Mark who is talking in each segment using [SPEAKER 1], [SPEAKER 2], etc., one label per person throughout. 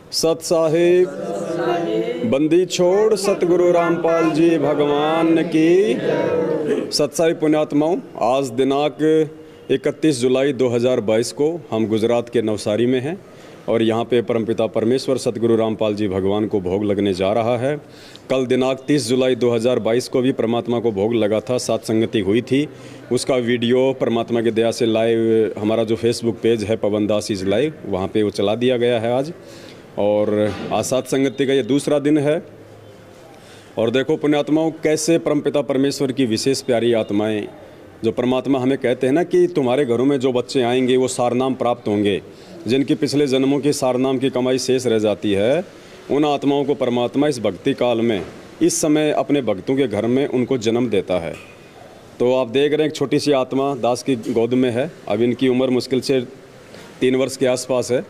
[SPEAKER 1] सत साहिब बंदी छोड़ सतगुरु रामपाल जी भगवान की। सत्साहिब पुण्यात्माओं, आज दिनांक 31 जुलाई 2022 को हम गुजरात के नवसारी में हैं और यहाँ पे परमपिता परमेश्वर सतगुरु रामपाल जी भगवान को भोग लगने जा रहा है। कल दिनांक 30 जुलाई 2022 को भी परमात्मा को भोग लगा था, सात संगति हुई थी। उसका वीडियो परमात्मा की दया से लाइव हमारा जो फेसबुक पेज है पवन दास इज लाइव, वहाँ पे वो चला दिया गया है आज। और आज सात संगति का ये दूसरा दिन है। और देखो पुण्यात्माओं, कैसे परमपिता परमेश्वर की विशेष प्यारी आत्माएं, जो परमात्मा हमें कहते हैं ना कि तुम्हारे घरों में जो बच्चे आएंगे वो सारनाम प्राप्त होंगे, जिनकी पिछले जन्मों की सारनाम की कमाई शेष रह जाती है, उन आत्माओं को परमात्मा इस भक्ति काल में इस समय अपने भक्तों के घर में उनको जन्म देता है। तो आप देख रहे हैं एक छोटी सी आत्मा दास की गोद में है। अब इनकी उम्र मुश्किल से 3 वर्ष के आसपास है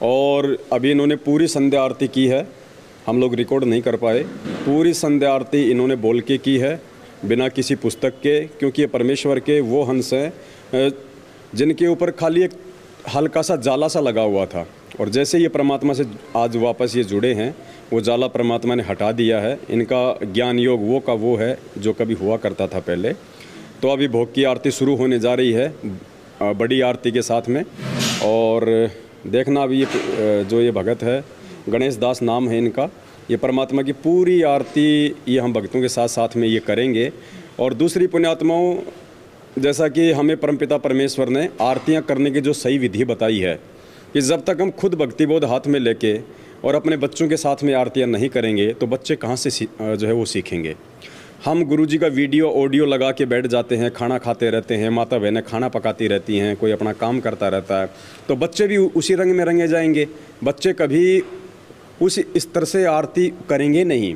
[SPEAKER 1] और अभी इन्होंने पूरी संध्या आरती की है। हम लोग रिकॉर्ड नहीं कर पाए, पूरी संध्या आरती इन्होंने बोल के की है बिना किसी पुस्तक के, क्योंकि ये परमेश्वर के वो हंस हैं जिनके ऊपर खाली एक हल्का सा जाला सा लगा हुआ था। और जैसे ये परमात्मा से आज वापस ये जुड़े हैं, वो जाला परमात्मा ने हटा दिया है। इनका ज्ञान योग वो का वो है जो कभी हुआ करता था पहले। तो अभी भोग की आरती शुरू होने जा रही है बड़ी आरती के साथ में। और देखना अभी ये जो ये भगत है, गणेश दास नाम है इनका, ये परमात्मा की पूरी आरती ये हम भक्तों के साथ साथ में ये करेंगे। और दूसरी पुण्यात्माओं, जैसा कि हमें परमपिता परमेश्वर ने आरतियां करने की जो सही विधि बताई है कि जब तक हम खुद भक्तिबोध हाथ में लेके और अपने बच्चों के साथ में आरतियां नहीं करेंगे तो बच्चे कहाँ से जो है वो सीखेंगे। हम गुरुजी का वीडियो ऑडियो लगा के बैठ जाते हैं, खाना खाते रहते हैं, माता बहनें खाना पकाती रहती हैं, कोई अपना काम करता रहता है, तो बच्चे भी उसी रंग में रंगे जाएंगे। बच्चे कभी उस स्तर से आरती करेंगे नहीं।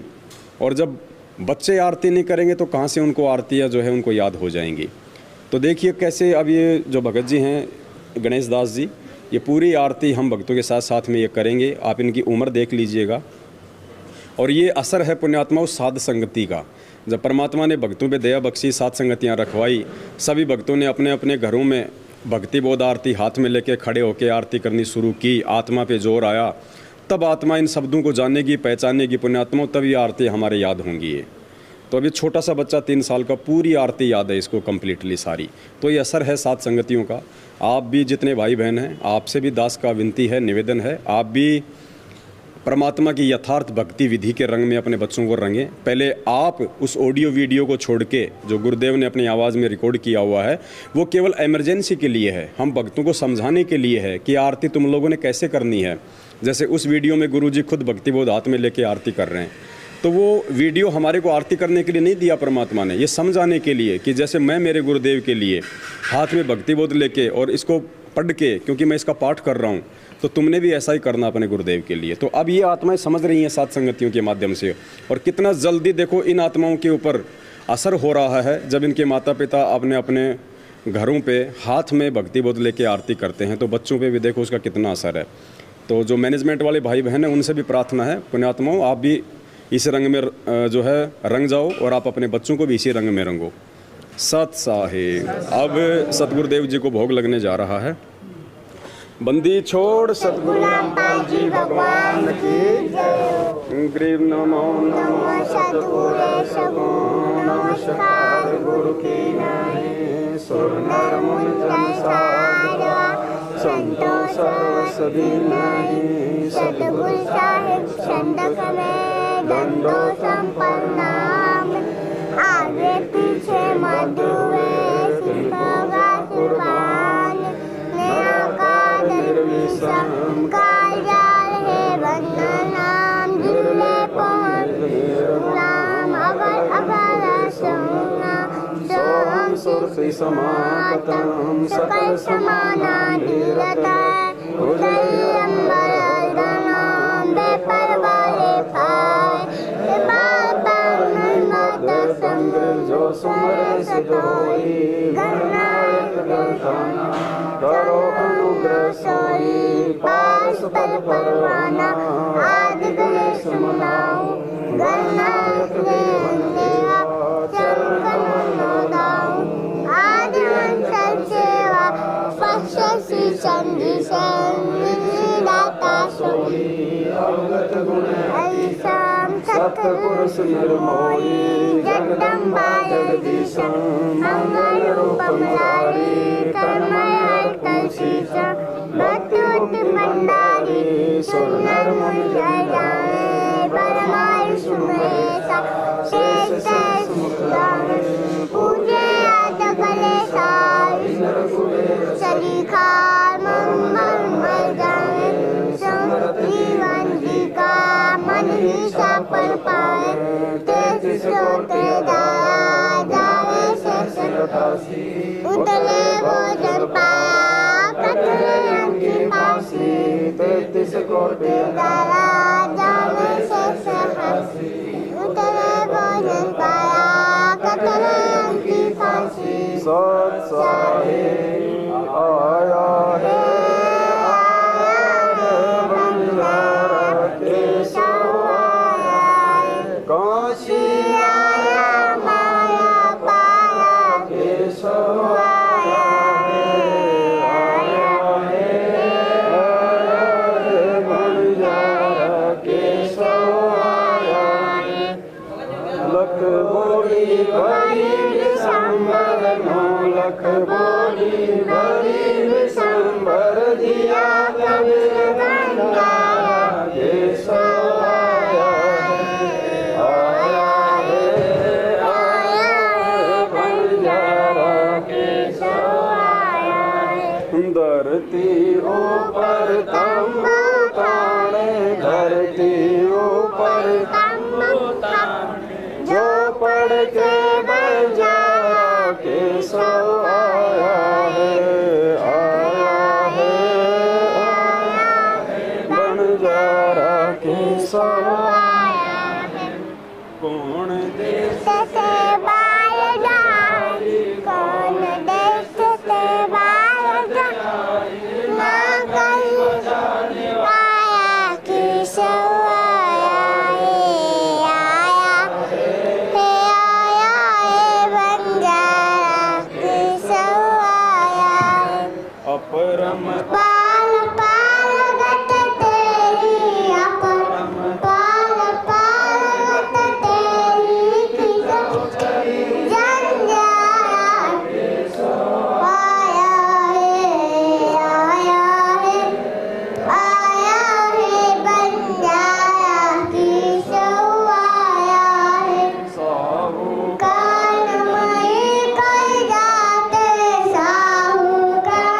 [SPEAKER 1] और जब बच्चे आरती नहीं करेंगे तो कहाँ से उनको आरतियाँ जो है उनको याद हो जाएंगी। तो देखिए कैसे अब ये जो भगत जी हैं गणेश दास जी, ये पूरी आरती हम भक्तों के साथ साथ में ये करेंगे। आप इनकी उम्र देख लीजिएगा। और ये असर है पुण्यात्माओं साध संगति का। जब परमात्मा ने भक्तों पे दया बख्शी, सात संगतियाँ रखवाई, सभी भक्तों ने अपने अपने घरों में भक्ति बोध आरती हाथ में लेके खड़े होकर आरती करनी शुरू की, आत्मा पे जोर आया, तब आत्मा इन शब्दों को जानेगी, पहचानेगी पुण्यात्माओं, तब ये आरती हमारे याद होंगी। तो अभी छोटा सा बच्चा 3 साल का, पूरी आरती याद है इसको कम्प्लीटली सारी। तो ये असर है सात संगतियों का। आप भी जितने भाई बहन हैं, आपसे भी दास का विनती है, निवेदन है, आप भी परमात्मा की यथार्थ भक्ति विधि के रंग में अपने बच्चों को रंगें। पहले आप उस ऑडियो वीडियो को छोड़ के जो गुरुदेव ने अपनी आवाज़ में रिकॉर्ड किया हुआ है वो केवल इमरजेंसी के लिए है, हम भक्तों को समझाने के लिए है कि आरती तुम लोगों ने कैसे करनी है। जैसे उस वीडियो में गुरुजी खुद भक्तिबोध हाथ में लेके आरती कर रहे हैं, तो वो वीडियो हमारे को आरती करने के लिए नहीं दिया परमात्मा ने, ये समझाने के लिए कि जैसे मैं मेरे गुरुदेव के लिए हाथ में भक्तिबोध लेके और इसको पढ़ के, क्योंकि मैं इसका पाठ कर रहा हूँ, तो तुमने भी ऐसा ही करना अपने गुरुदेव के लिए। तो अब ये आत्माएं समझ रही हैं सात संगतियों के माध्यम से। और कितना जल्दी देखो इन आत्माओं के ऊपर असर हो रहा है जब इनके माता पिता अपने अपने घरों पे हाथ में भक्तिबोध लेके आरती करते हैं, तो बच्चों पे भी देखो उसका कितना असर है। तो जो मैनेजमेंट वाले भाई बहन हैं उनसे भी प्रार्थना है पुण्यात्माओं, आप भी इस रंग में जो है रंग जाओ और आप अपने बच्चों को भी इसी रंग में रंगो। सत साहिब। अब सतगुरुदेव जी को भोग लगने जा रहा है। बंदी छोड़ सतगुरु रामपाल जी भगवान की जय। ग्रीव नमो नमो सतगुरु नमस्कार गुरु की नाई। सुर नर मुनि जन साधवा संतो सर्व सभी नाई। सतगुरु साहिब संत में दंडो संपन्नाम। आगे पीछे मधुए सिंहोगा कुर्बान। नया का निर्विषम कालजाल है वंदनाम। जिले पहुँच राम अगर अगर सोना सोम सुरसि समागतम। सकल समाना धीरता उदय अम्बर नाम बेपरवाले पाए। संग जो सुमर सतोई। गणनायक दर्शना करो अनुग्रह सोई। पास पद परवाना आदि गणेश मुनाओ। गणनायक देवा चरण कमल दाओ। आदि अंचल सेवा स्पर्श सी संधि दाता सोई। अवगत गुण अतीतम सत्पुरुष निर्मोही जगदम्बा जगदीशम मंगल रूपम मुरारी तन्मय तुलसीशम भक्ति भंडारी सुनर मुनि जय जाए परमायुष महेशा शेष मुक्तान पूजे आद कलेशा सलीखा मंगल जाए जीवन जी का मन ही सफल पाए तेज सोते जावे शेष उतले भोजन पाया कतले अंकी पासी 33 कोटि दारा जावे शेष उतले भोजन पाया कतले अंकी पासी सत साहिब आया है धरती ऊपर तंबू ताने धरती ऊपर तंबू ताने जो पढ़ के बन जाया केशव आया है बंजारा केशव आया है कौन देश से बाहर जाए कौन देश से बाहर जाए ना कहीं आया केशव अपरम पाल पाल गत तेरी अपरम पाल पाल गत तेरी जन जाया केशव आया है बन जाया केशव आया है साहूकार कोई जाते साहूकार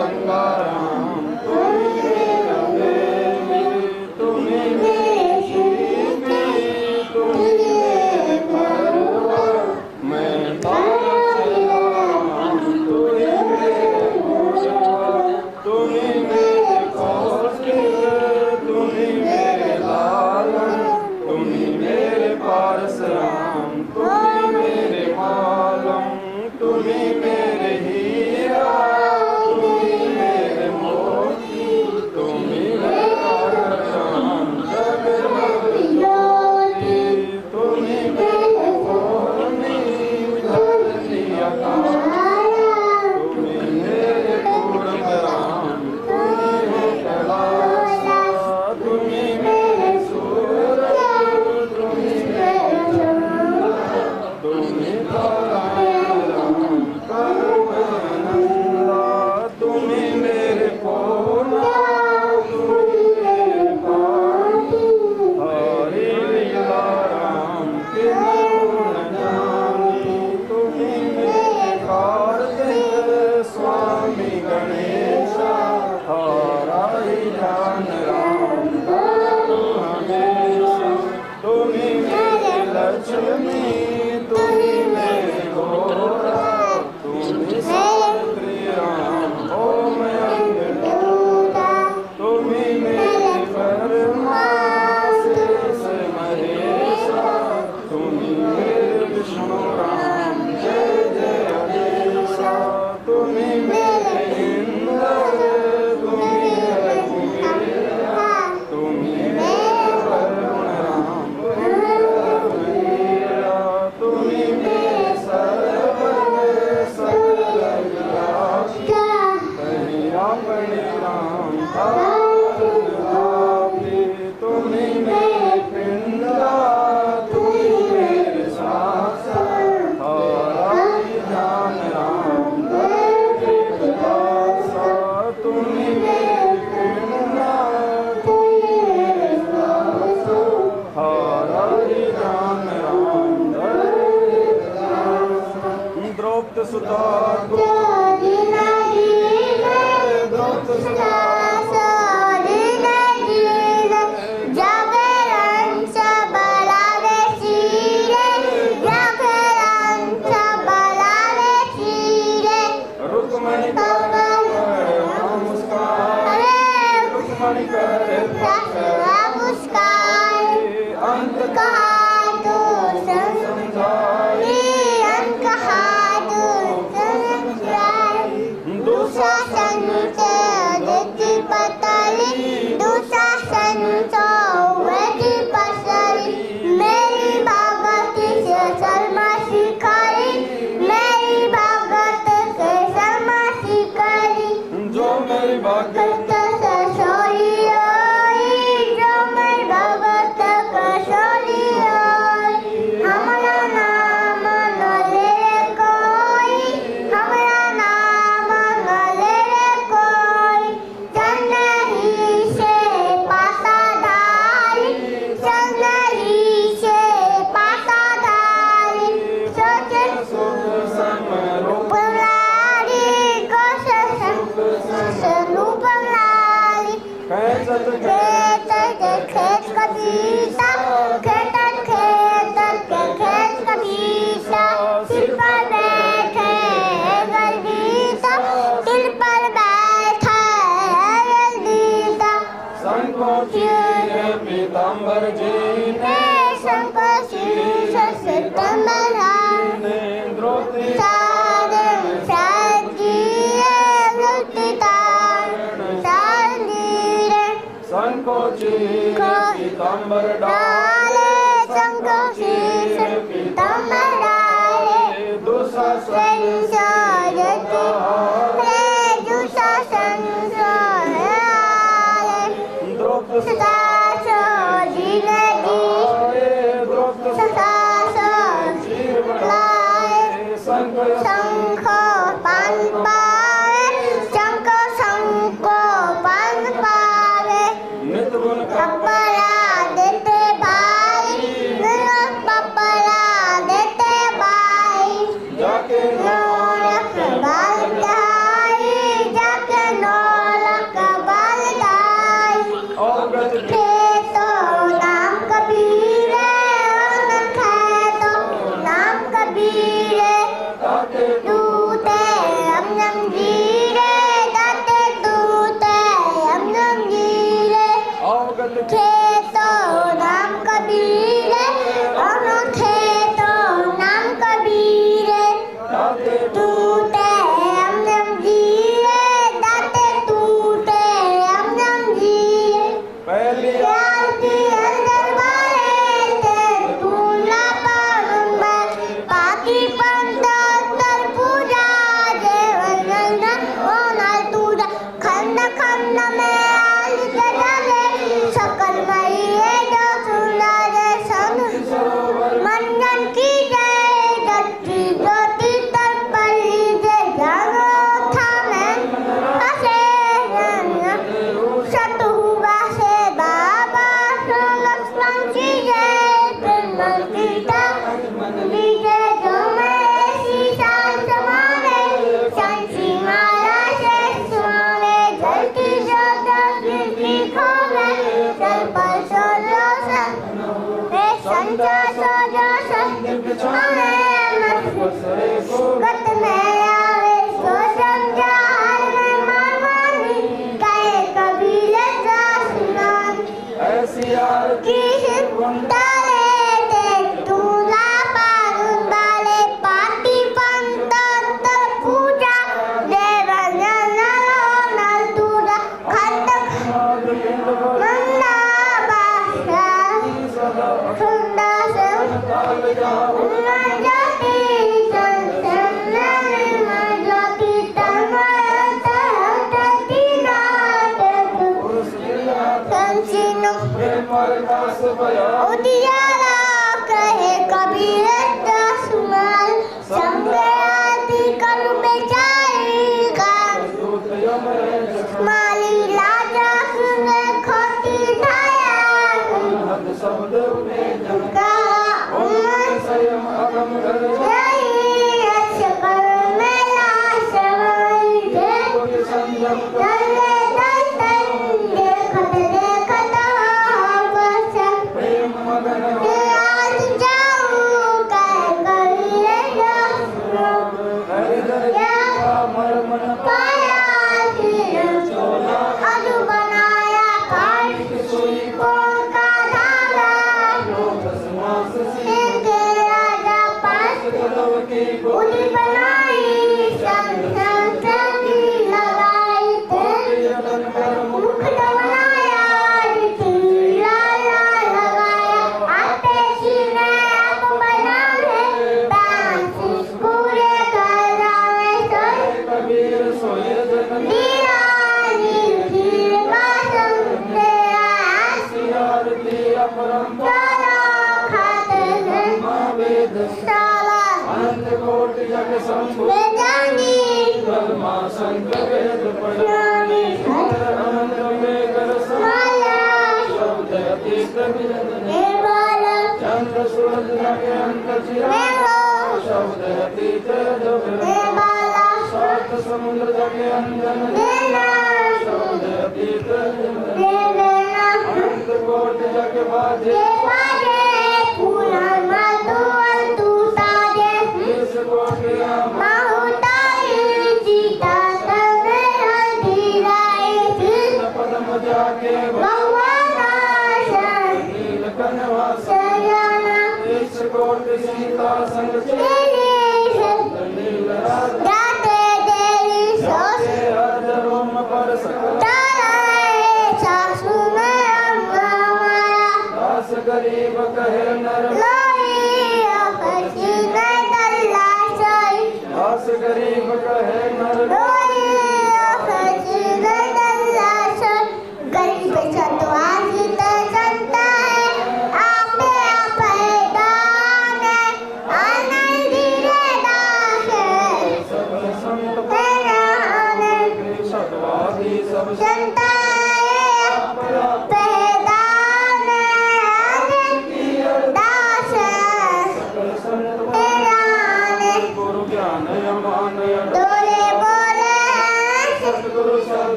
[SPEAKER 1] गंगाराम, तुम्ही मेरा बेली, तुम्ही मेरे शीतली, तुम्ही मेरे परवा, मैं तारा चलाम, तुम्ही मेरे पूजा, तुम्ही मेरे कौशिक, तुम्ही मेरे लालन, तुम्ही मेरे पारसराम, तुम्ही मेरे मालम, तुम्ही मेरे हीरा, तुम्ही मेरे मोती, तुम्ही मेरा राम, जगमग ज्योति, तुम्ही मेरे सोनी, धरती आकाश, तुम्ही मेरे पूर्ण राम, तुम्ही मेरे कैलाश, तुम्ही मेरे सूरज, तुम्ही मेरे चंद्र, तुम्ही नारायण राम, परमानंदा, तुम्ही मेरे पूर्णा, तुम्ही मेरे पानी, हरि लीला राम, किन्हीं न जानी, तुम्ही मेरे कार्तिक स्वामी गणेशा, हरा ही जान राम, करो हमेशा, तुम्ही मेरे लक्ष्मी, तुम्ही मेरे गौरा, तुम्ही सावित्री राम, ओम अंगूठा, तुम्ही मेरे ब्रह्मा, शेष महेशा, तुम्ही मेरे विष्णु राम, जय जय अधीशा, तुम्ही मेरे इंद्र, तुम्ही मेरे कुबेरा, तुम्ही मेरे वरुण राम, वीरा, तुम्ही मेरे सर्वन सकल विलासी, कहीं अपने राम आपी, तुम्ही मेरे पिंडा, तुम्ही मेरे शासन, हरि जान राम, धरती विलासा, तुम्ही मेरे पिंडा, तुम्ही मेरे शासन, हरि जान राम, धरती विलासा, द्रौपदी सुता द्रौपदी सुता रुक्मणी मुस्कान, रुक्मणी करे मुस्कान, अंत कहा तो समझाई, अंत कहा तो समझाई, दुशासन से देती पताली, दुशासन से वेदी पसरी, मेरी भगत से शर्मा सिखाई, मेरी भगत से शर्मा सिखाई, जो मेरी भगत से सोई आई, जो मेरी भगत का सोई आई, हमारा नाम न ले कोई, हमारा नाम न ले कोई, चंदरी से पासाधारी, चंदरी से पासाधारी, सोचे सुख समरूप लारी, कोश स्वरूप लारी, खेत खेत कबीसा, खेत खेत खेत कबीसा, सिर पर बैठे गलबीसा, सिर पर बैठे गलबीसा, संकोचीर पीताम्बर जी ने, संकोचीर सितंबर ने, द्रौपदी साधन साधीरे, द्रौपदी तारण साधीरे, संकोचीर पीताम्बर डाले, संकोचीर पीताम्बर डाले, दुशासन साजती रे, दुशासन सारे, द्रौपदी सतासो जिंदगी, द्रौपदी सतासो लाए, शंख पान पावे, शंख पान पावे, नित गुण
[SPEAKER 2] उजियारा कहे कबीर दसमल संगयाती कर बेचारी का माली लाजा सुने खोटी ढाया का समुद्र जाके अंजन अनंत कोट जाके बाजे गरीब कहे नर दास गरीब कहे नर गरीब सतवासी संता है आपे पैदान आनंद दास सब संत सतवासी सब संता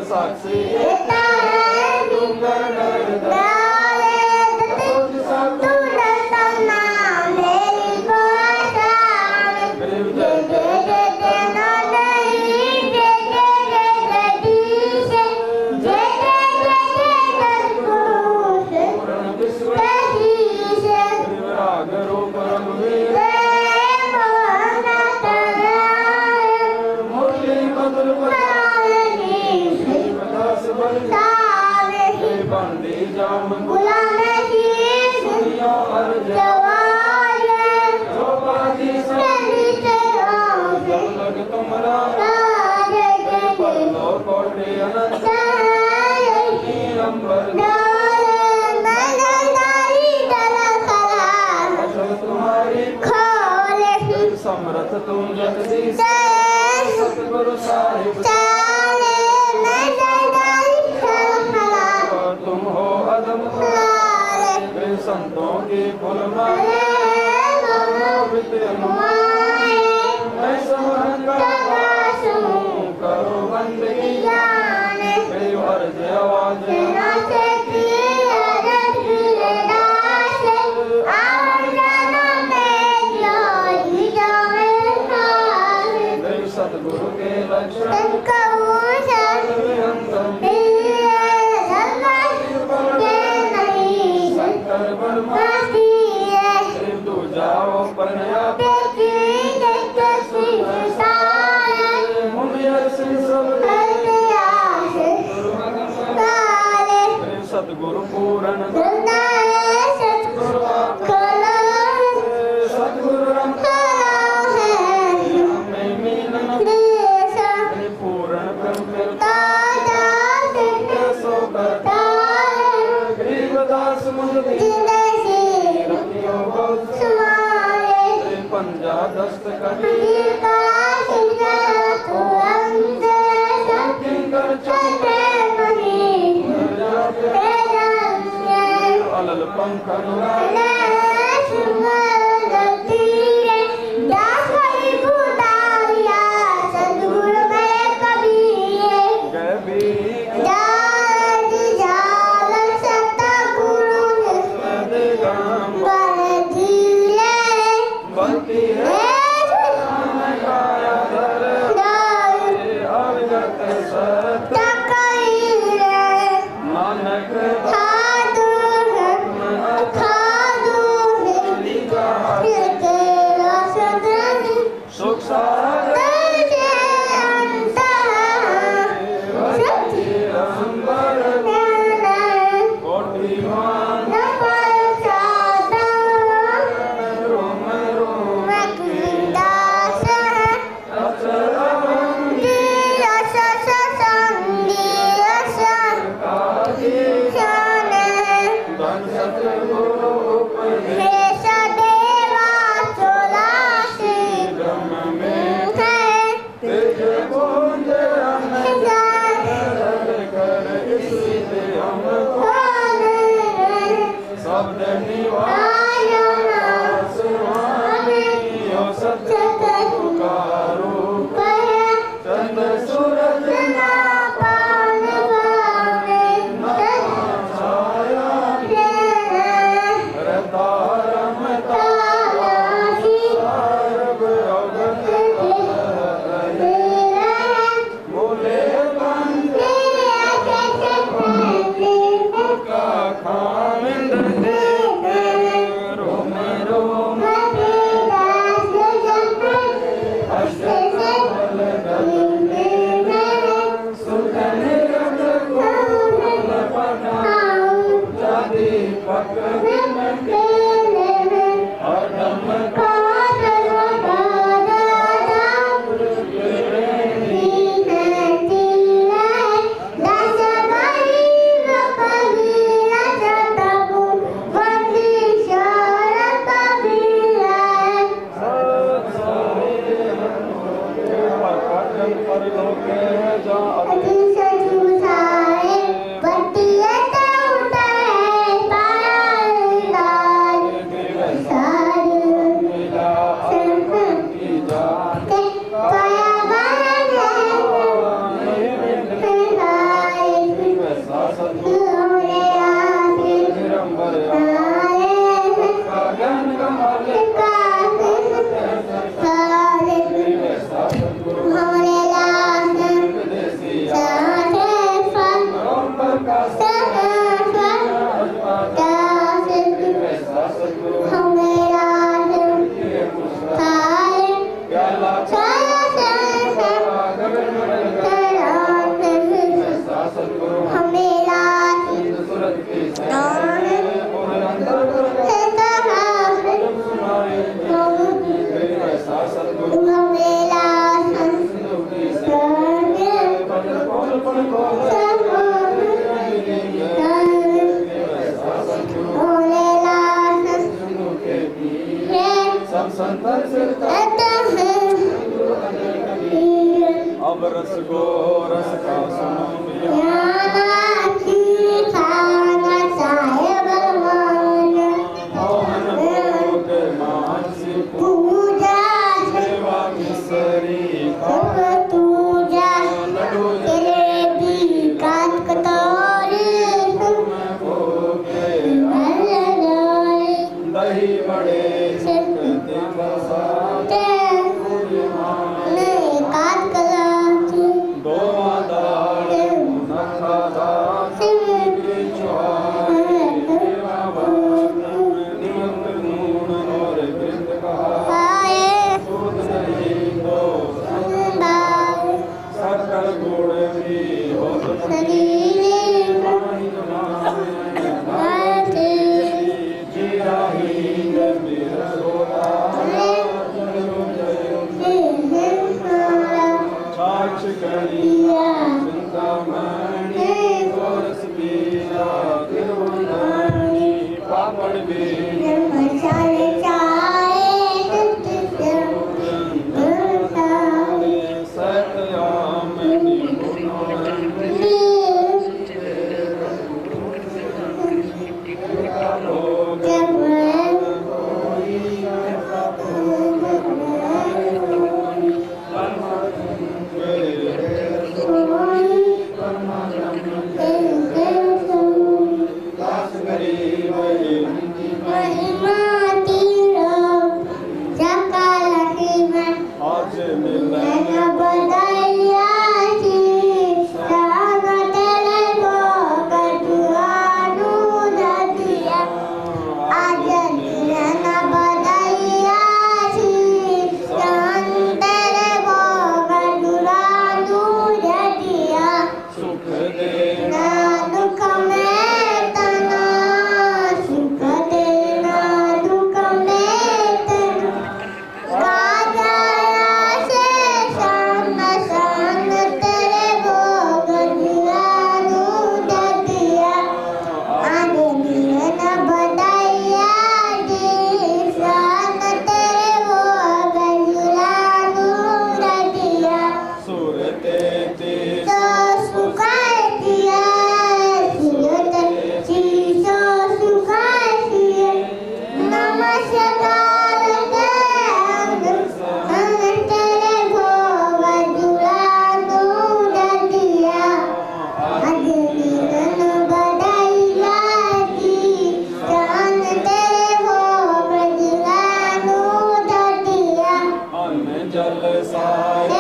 [SPEAKER 2] साक्षी समर्थ तुम जगदीश सतगुरु साहिब के लक्षण
[SPEAKER 1] शंकर
[SPEAKER 2] वर्मा तू जाओ पन्या सतगुरु पूरन सतगुरु राम में मिलन पूरण कर सो कर गरीबदास मुझे पंजा दस्त कभी अलल पंखन अब रस गो रस का काट कर सकल गुण की होत
[SPEAKER 3] शरीर
[SPEAKER 2] माहि जमाने
[SPEAKER 3] आते
[SPEAKER 2] जिराहीन मेरा रोला छाछ करिया चिंतामणि गोरस पीला तिरुवनानी पापड़ बेल
[SPEAKER 3] मसाले चाहे
[SPEAKER 2] सतयामणि गुणवंती आज मिलन सुख देना
[SPEAKER 3] दुख में तना सुख देना दुख में तना राजा से शान शान तेरे भोग दिया दूध दिया आगे दिए न बधाइया जी शान तेरे भोग दिया दूध दिया
[SPEAKER 2] सुरते तेज अन्न जल साय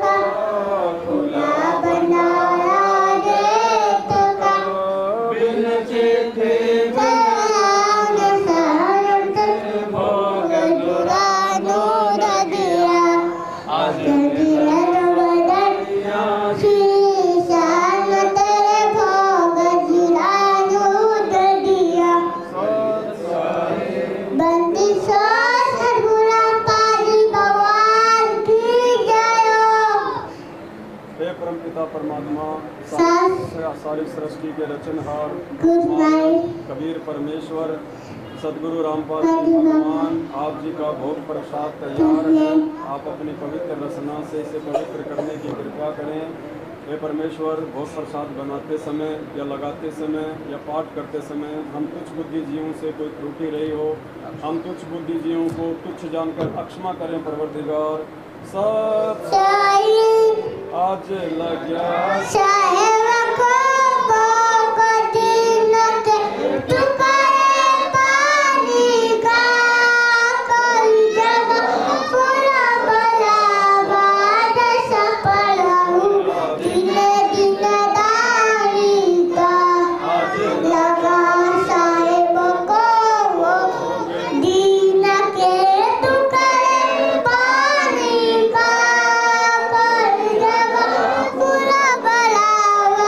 [SPEAKER 3] का खुला भंडारा देत का
[SPEAKER 2] बिन चिट्ठी
[SPEAKER 3] सयान सरत भोग जुरानो दिया जगिलन बदनिया शीशान तेरे भोग जुरानो दिया बंदी सो सदगुरु पाली भगवान की जय
[SPEAKER 1] हे परमपिता परमात्मा सारी सृष्टि के रचनहार
[SPEAKER 3] गुड नाइट
[SPEAKER 1] कबीर परमेश्वर सदगुरु रामपाल जी भगवान आप जी का भोग प्रसाद तैयार है। आप अपनी पवित्र रचना से इसे पवित्र करने की कृपा करें। हे परमेश्वर, भोग प्रसाद बनाते समय या लगाते समय या पाठ करते समय हम तुच्छ बुद्धिजीवों से कोई त्रुटि रही हो, हम तुच्छ बुद्धिजीवों को तुच्छ जानकर अक्षमा करें। परवरदिगार सब आज लग गया
[SPEAKER 3] साहेब को दिन के टुकड़े पानी का कोई जगह पूरा बराबर सपड़ाऊ दिन दिन दारी का लगा साहेब को दिन के टुकड़े पानी का कोई जगह पूरा बराबर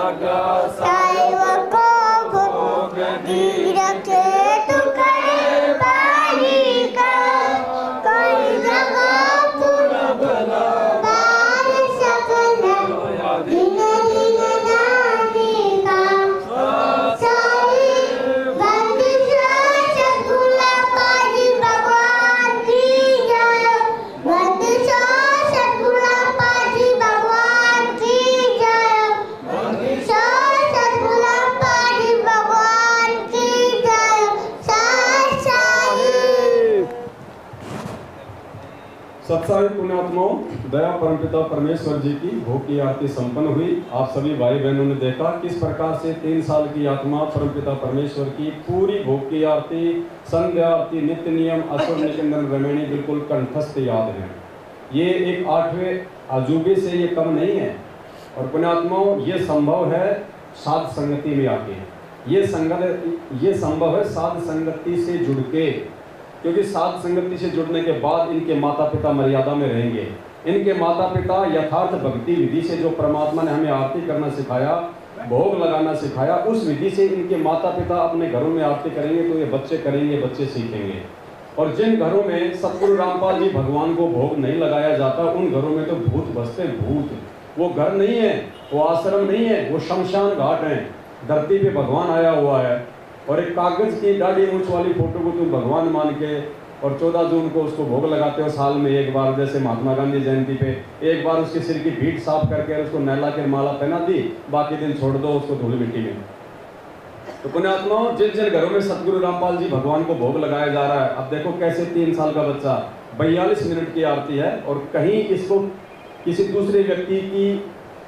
[SPEAKER 2] लगा
[SPEAKER 3] साहिब को भोग दी रखे तू करे पानी का कोई जगह पूरा भला बार सकल दिन दिन नानी का साहिब बंदिश सतगुरु पाजी भगवान की जय बंदिश सतगुरु पाजी भगवान की जय बंदिश सतगुरु पाजी भगवान की जय साहिब।
[SPEAKER 1] सत्साई पुण्यात्माओं, दया परमपिता परमेश्वर जी की भोग की आरती संपन्न हुई। आप सभी भाई बहनों ने देखा किस प्रकार से 3 साल की आत्मा परमपिता परमेश्वर की पूरी भोग की आरती, संध्या आरती, नित्य नियम, असुर निकंदन रमणी बिल्कुल कंठस्थ याद है। ये एक 8वें अजूबे से ये कम नहीं है। और पुण्यात्माओं, ये संभव है साध संगति में आके, ये संभव है साध संगति से जुड़ के, क्योंकि साध संगति से जुड़ने के बाद इनके माता पिता मर्यादा में रहेंगे। इनके माता पिता यथार्थ भक्ति विधि से जो परमात्मा ने हमें आरती करना सिखाया, भोग लगाना सिखाया, उस विधि से इनके माता पिता अपने घरों में आरती करेंगे तो ये बच्चे करेंगे, बच्चे सीखेंगे। और जिन घरों में सतगुरु रामपाल जी भगवान को भोग नहीं लगाया जाता, उन घरों में तो भूत बसते। भूत वो घर नहीं है, वो आश्रम नहीं है, वो शमशान घाट है। धरती पे भगवान आया हुआ है और एक कागज की दाढ़ी मूंछ वाली फोटो को तुम भगवान मान के और 14 जून को उसको भोग लगाते हो साल में एक बार, जैसे महात्मा गांधी जयंती पे एक बार उसके सिर की भीड़ साफ करके उसको नहला के माला पहना दी, बाकी दिन छोड़ दो उसको धूल मिट्टी में। तो पुण्यात्माओं, जिन जिन घरों में सतगुरु रामपाल जी भगवान को भोग लगाया जा रहा है, अब देखो कैसे 3 साल का बच्चा 42 मिनट की आरती है और कहीं इसको किसी दूसरे व्यक्ति की,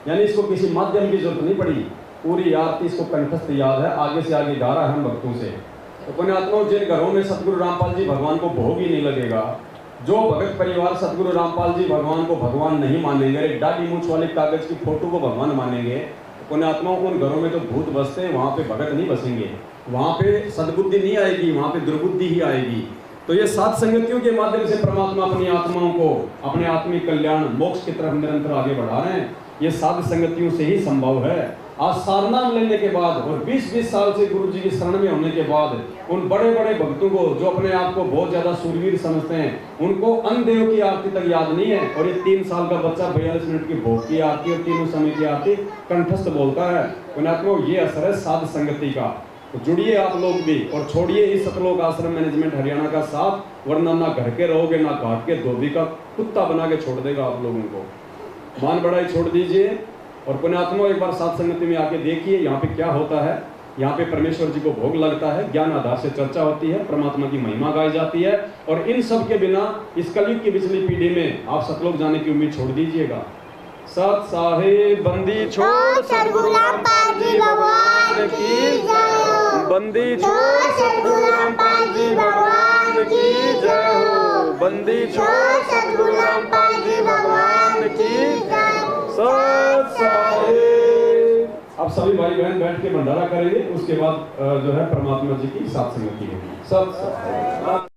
[SPEAKER 1] यानी इसको किसी माध्यम की जरूरत नहीं पड़ी। पूरी आरती इसको कंठस्थ याद है, आगे से आगे गा रहा है हम भक्तों से। तो पुण्यात्माओं, जिन घरों में सतगुरु रामपाल जी भगवान को भोग ही नहीं लगेगा, जो भगत परिवार सतगुरु रामपाल जी भगवान को भगवान नहीं मानेंगे, एक दाढ़ी मूंछ वाले कागज की फोटो को भगवान मानेंगे, तो पुण्यात्माओं उन घरों में तो भूत बसते हैं, वहाँ पे भगत नहीं बसेंगे, वहाँ पे सद्बुद्धि नहीं आएगी, वहाँ पे दुर्बुद्धि ही आएगी। तो ये सात संगतियों के माध्यम से परमात्मा अपनी आत्माओं को अपने आत्मिक कल्याण मोक्ष की तरफ निरंतर आगे बढ़ा रहे हैं। ये सात संगतियों से ही संभव है। आज सारनाम लेने के बाद और 20-20 साल से गुरु जी की शरण में होने के बाद उन बड़े बड़े भक्तों को जो अपने आप को बहुत ज्यादा सूरवीर समझते हैं, उनको अन्नदेव की आरती तक याद नहीं है। और ये 3 साल का बच्चा 42 मिनट की भोग की आरती और तीनों समय की आरती कंठस्थ बोलता है। पुण्यात्मा, ये असर है साध संगति का। तो जुड़िए आप लोग भी और छोड़िए इस सतलोक आश्रम मैनेजमेंट हरियाणा का साथ, वरना ना घर के रहोगे ना घाट के धोबी का कुत्ता बना के छोड़ देगा आप लोगों को। मान बढ़ाई छोड़ दीजिए और पुण्यात्मा एक बार साथ संगति में आके देखिए यहाँ पे क्या होता है। यहाँ पे परमेश्वर जी को भोग लगता है, ज्ञान आधार से चर्चा होती है, परमात्मा की महिमा गाई जाती है। और इन सब के बिना इस कलयुग की पिछली पीढ़ी में आप सतलोक जाने की उम्मीद छोड़ दीजिएगा। सत साहिब बंदी छोड़
[SPEAKER 3] सतगुरु रामपाल जी भगवान की जय,
[SPEAKER 1] बंदी छोड़ सतगुरु रामपाल जी भगवान की जय हो, बंदी छोड़ सतगुरु रामपाल जी भगवान की जय। सत साहिब। अब सभी भाई बहन बैठ के भंडारा करेंगे, उसके बाद जो है परमात्मा जी की साथ संगति होगी। सत साहिब।